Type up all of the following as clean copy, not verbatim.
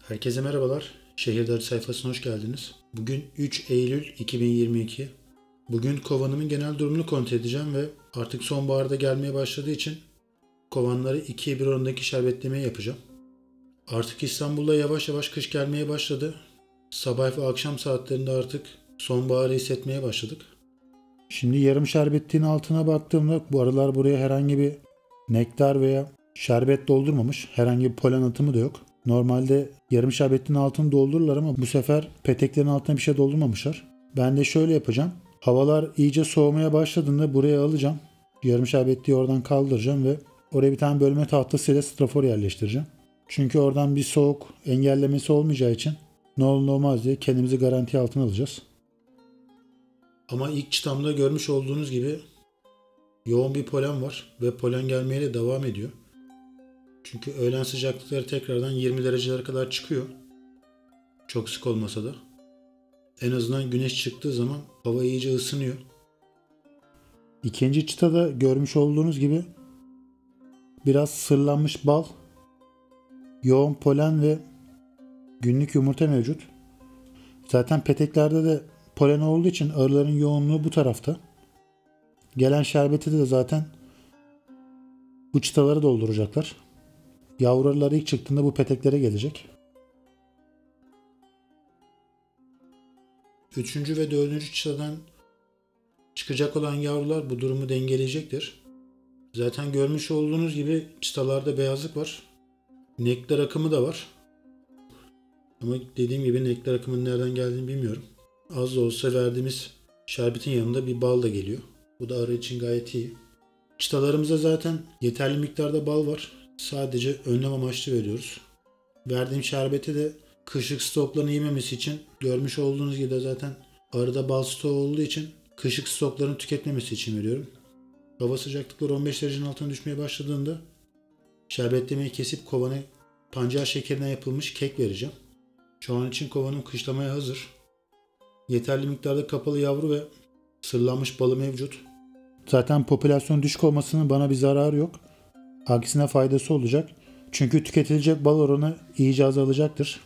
Herkese merhabalar. Şehirdarı sayfasına hoş geldiniz. Bugün 3 Eylül 2022. Bugün kovanımın genel durumunu kontrol edeceğim ve artık sonbaharda gelmeye başladığı için kovanları 2'ye 1 oranındaki şerbetlemeyi yapacağım. Artık İstanbul'da yavaş yavaş kış gelmeye başladı. Sabah ve akşam saatlerinde artık sonbaharı hissetmeye başladık. Şimdi yarım şerbetliğin altına baktığımda bu aralar buraya herhangi bir nektar veya şerbet doldurmamış. Herhangi bir polen atımı da yok. Normalde yarım şerbetliğin altını doldururlar ama bu sefer peteklerin altına bir şey doldurmamışlar. Ben de şöyle yapacağım. Havalar iyice soğumaya başladığında buraya alacağım. Yarım şerbetliği oradan kaldıracağım ve oraya bir tane bölme tahtasıyla strafor yerleştireceğim. Çünkü oradan bir soğuk engellemesi olmayacağı için ne olur ne olmaz diye kendimizi garanti altına alacağız. Ama ilk çıtamda görmüş olduğunuz gibi yoğun bir polen var ve polen gelmeye de devam ediyor. Çünkü öğlen sıcaklıkları tekrardan 20 derecelere kadar çıkıyor. Çok sık olmasa da. En azından güneş çıktığı zaman hava iyice ısınıyor. İkinci çıtada görmüş olduğunuz gibi biraz sırlanmış bal, yoğun polen ve günlük yumurta mevcut. Zaten peteklerde de polen olduğu için arıların yoğunluğu bu tarafta. Gelen şerbeti de zaten bu çıtaları dolduracaklar. Yavru arılar ilk çıktığında bu peteklere gelecek. Üçüncü ve dördüncü çıtadan çıkacak olan yavrular bu durumu dengeleyecektir. Zaten görmüş olduğunuz gibi çıtalarda beyazlık var. Nektar akımı da var. Ama dediğim gibi nektar akımının nereden geldiğini bilmiyorum. Az da olsa verdiğimiz şerbetin yanında bir bal da geliyor. Bu da arı için gayet iyi. Çıtalarımızda zaten yeterli miktarda bal var. Sadece önlem amaçlı veriyoruz. Verdiğim şerbeti de kışlık stoklarını yememesi için görmüş olduğunuz gibi de zaten arıda bal stoğu olduğu için kışlık stoklarını tüketmemesi için veriyorum. Hava sıcaklıkları 15 derecenin altına düşmeye başladığında şerbetlemeyi kesip kovana pancar şekerinden yapılmış kek vereceğim. Şu an için kovanım kışlamaya hazır. Yeterli miktarda kapalı yavru ve sırlanmış balı mevcut. Zaten popülasyon düşük olmasının bana bir zararı yok. Aksine faydası olacak. Çünkü tüketilecek bal oranı iyice azalacaktır.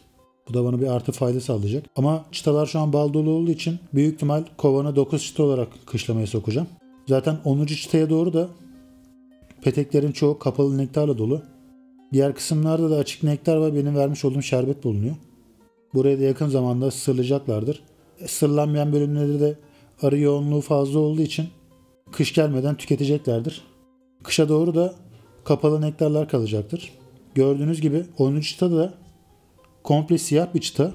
Bu da bana bir artı fayda sağlayacak. Ama çıtalar şu an bal dolu olduğu için büyük ihtimal kovanı 9 çıta olarak kışlamaya sokacağım. Zaten 10. çıtaya doğru da peteklerin çoğu kapalı nektarla dolu. Diğer kısımlarda da açık nektar ve benim vermiş olduğum şerbet bulunuyor. Buraya da yakın zamanda sırlayacaklardır. Sırlanmayan bölümlerde de arı yoğunluğu fazla olduğu için kış gelmeden tüketeceklerdir. Kışa doğru da kapalı nektarlar kalacaktır. Gördüğünüz gibi 10. çıta da komple siyah bir çıta.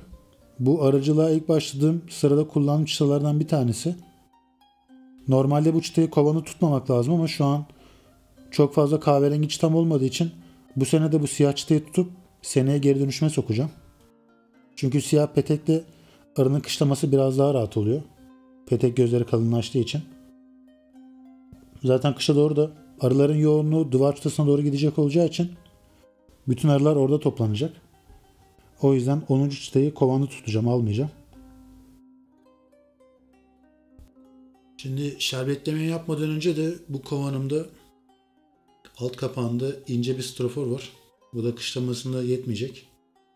Bu arıcılığa ilk başladığım sırada kullandığım çıtalardan bir tanesi. Normalde bu çıtayı kovanı tutmamak lazım ama şu an çok fazla kahverengi çıtam olmadığı için bu sene de bu siyah çıtayı tutup seneye geri dönüşüme sokacağım. Çünkü siyah petekle arının kışlaması biraz daha rahat oluyor. Petek gözleri kalınlaştığı için. Zaten kışa doğru da arıların yoğunluğu duvar çıtasına doğru gidecek olacağı için bütün arılar orada toplanacak. O yüzden 10. çıtayı kovanda tutacağım, almayacağım. Şimdi şerbetlemeyi yapmadan önce de bu kovanımda alt kapağında ince bir strafor var. Bu da kışlamasında yetmeyecek.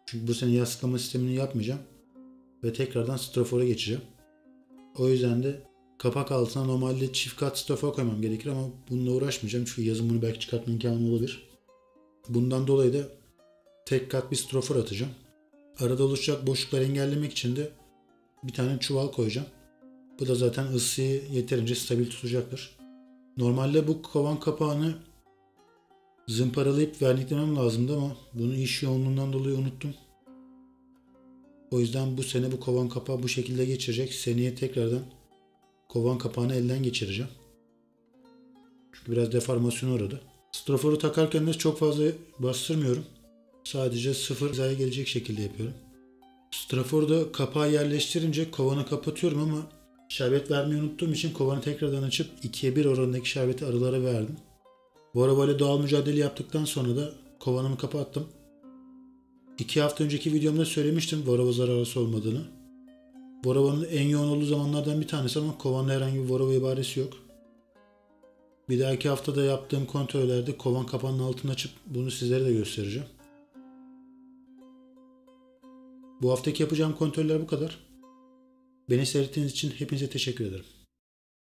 Çünkü bu sene yasklama sistemini yapmayacağım. Ve tekrardan strafora geçeceğim. O yüzden de kapak altına normalde çift kat strafor koymam gerekir ama bununla uğraşmayacağım. Çünkü yazın bunu belki çıkartma imkanım olabilir. Bundan dolayı da tek kat bir strafor atacağım. Arada oluşacak boşlukları engellemek için de bir tane çuval koyacağım. Bu da zaten ısıyı yeterince stabil tutacaktır. Normalde bu kovan kapağını zımparalayıp verniklemem lazımdı ama bunu iş yoğunluğundan dolayı unuttum. O yüzden bu sene bu kovan kapağı bu şekilde geçirecek. Seneye tekrardan kovan kapağını elden geçireceğim. Çünkü biraz deformasyon uğradı. Straforu takarken de çok fazla bastırmıyorum. Sadece sıfır hizaya gelecek şekilde yapıyorum. Straforu da kapağı yerleştirince kovanı kapatıyorum ama şerbet vermeyi unuttuğum için kovanı tekrardan açıp 2'ye 1 oranındaki şerbeti arılara verdim. Bu ara böyle doğal mücadele yaptıktan sonra da kovanımı kapattım. 2 hafta önceki videomda söylemiştim varroa zararlısı olmadığını. Varroa'nın en yoğun olduğu zamanlardan bir tanesi ama kovanda herhangi bir varroa ibaresi yok. Bir dahaki haftada yaptığım kontrollerde kovan kapağının altını açıp bunu sizlere de göstereceğim. Bu haftaki yapacağım kontroller bu kadar. Beni seyrettiğiniz için hepinize teşekkür ederim.